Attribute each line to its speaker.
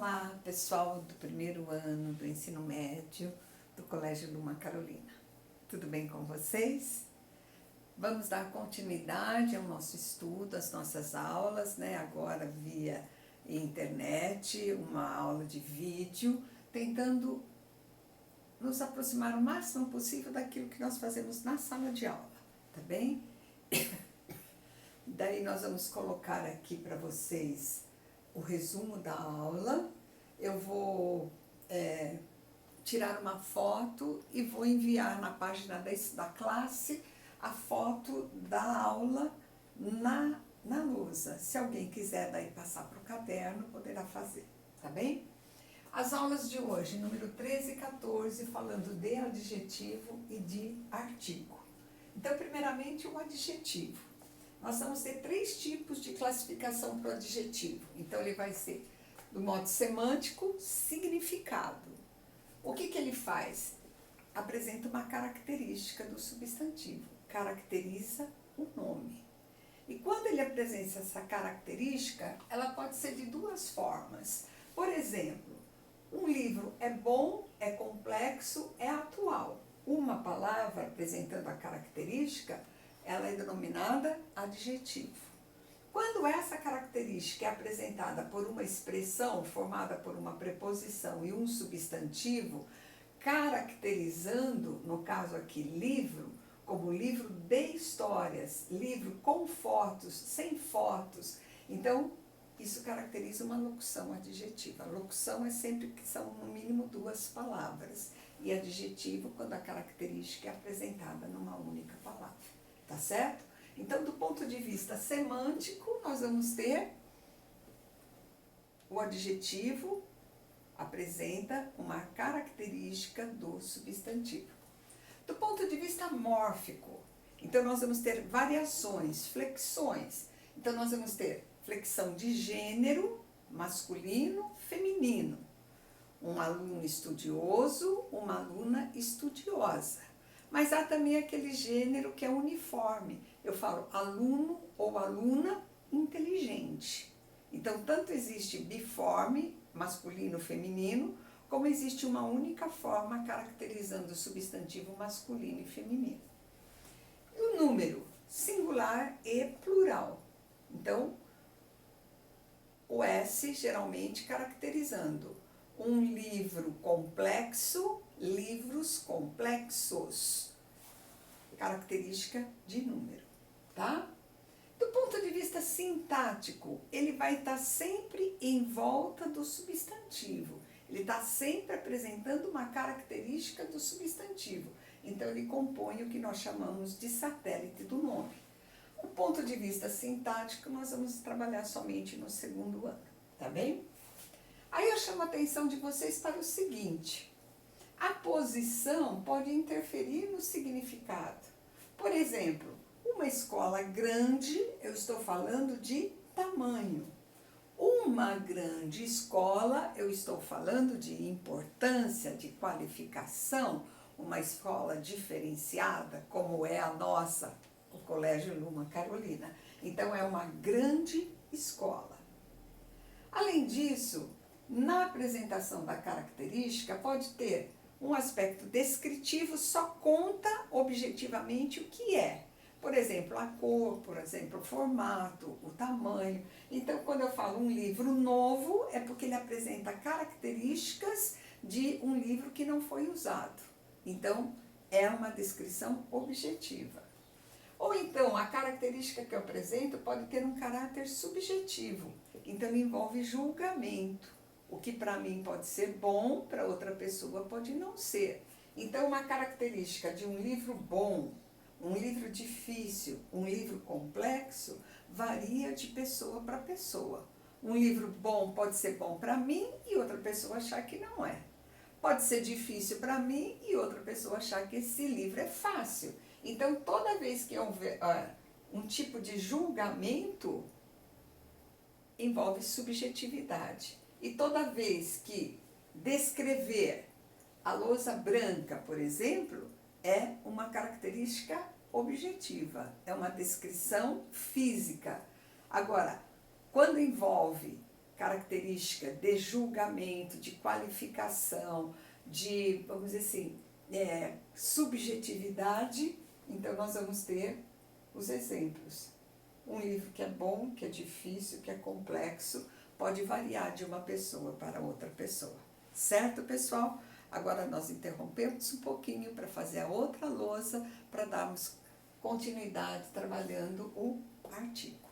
Speaker 1: Olá, pessoal do primeiro ano do ensino médio do Colégio Luma Carolina. Tudo bem com vocês? Vamos dar continuidade ao nosso estudo, às nossas aulas, né? Agora via internet, uma aula de vídeo, tentando nos aproximar o máximo possível daquilo que nós fazemos na sala de aula, tá bem? Daí nós vamos colocar aqui para vocês o resumo da aula. Eu vou tirar uma foto e vou enviar na página da classe a foto da aula na lousa. Se alguém quiser daí passar para o caderno, poderá fazer, tá bem? As aulas de hoje, número 13 e 14, falando de adjetivo e de artigo. Então, primeiramente, o adjetivo. Nós vamos ter 3 tipos de classificação para o adjetivo. Então, ele vai ser do modo semântico, significado. O que ele faz? Apresenta uma característica do substantivo, caracteriza o nome. E quando ele apresenta essa característica, ela pode ser de 2 formas. Por exemplo, um livro é bom, é complexo, é atual. Uma palavra apresentando a característica, ela é denominada adjetivo. Quando essa característica é apresentada por uma expressão formada por uma preposição e um substantivo, caracterizando, no caso aqui, livro, como livro de histórias, livro com fotos, sem fotos, então isso caracteriza uma locução adjetiva. A locução é sempre que são no mínimo 2 palavras e adjetivo quando a característica é apresentada numa única palavra. Tá certo? Então, do ponto de vista semântico, nós vamos ter o adjetivo apresenta uma característica do substantivo. Do ponto de vista mórfico, então nós vamos ter variações, flexões. Então, nós vamos ter flexão de gênero, masculino, feminino. Um aluno estudioso, uma aluna estudiosa. Mas há também aquele gênero que é uniforme. Eu falo aluno ou aluna inteligente. Então, tanto existe biforme, masculino, feminino, como existe uma única forma caracterizando o substantivo masculino e feminino. E o número, singular e plural. Então, o S geralmente caracterizando um livro complexo, livros complexos, característica de número, tá? Do ponto de vista sintático, ele vai estar sempre em volta do substantivo, ele está sempre apresentando uma característica do substantivo, então ele compõe o que nós chamamos de satélite do nome. Do ponto de vista sintático, nós vamos trabalhar somente no 2º ano, tá bem? Aí eu chamo a atenção de vocês para o seguinte: a posição pode interferir no significado. Por exemplo, uma escola grande, eu estou falando de tamanho. Uma grande escola, eu estou falando de importância, de qualificação. Uma escola diferenciada, como é a nossa, o Colégio Luma Carolina. Então, é uma grande escola. Além disso, na apresentação da característica, pode ter um aspecto descritivo, só conta objetivamente o que é. Por exemplo, a cor, por exemplo, o formato, o tamanho. Então, quando eu falo um livro novo, é porque ele apresenta características de um livro que não foi usado. Então, é uma descrição objetiva. Ou então, a característica que eu apresento pode ter um caráter subjetivo. Então, envolve julgamento. O que para mim pode ser bom, para outra pessoa pode não ser. Então, uma característica de um livro bom, um livro difícil, um livro complexo, varia de pessoa para pessoa. Um livro bom pode ser bom para mim e outra pessoa achar que não é. Pode ser difícil para mim e outra pessoa achar que esse livro é fácil. Então, toda vez que houver um tipo de julgamento, envolve subjetividade. E toda vez que descrever a lousa branca, por exemplo, é uma característica objetiva, é uma descrição física. Agora, quando envolve característica de julgamento, de qualificação, de, vamos dizer assim, subjetividade, então nós vamos ter os exemplos. Um livro que é bom, que é difícil, que é complexo, pode variar de uma pessoa para outra pessoa. Certo, pessoal? Agora nós interrompemos um pouquinho para fazer a outra lousa, para darmos continuidade trabalhando o artigo.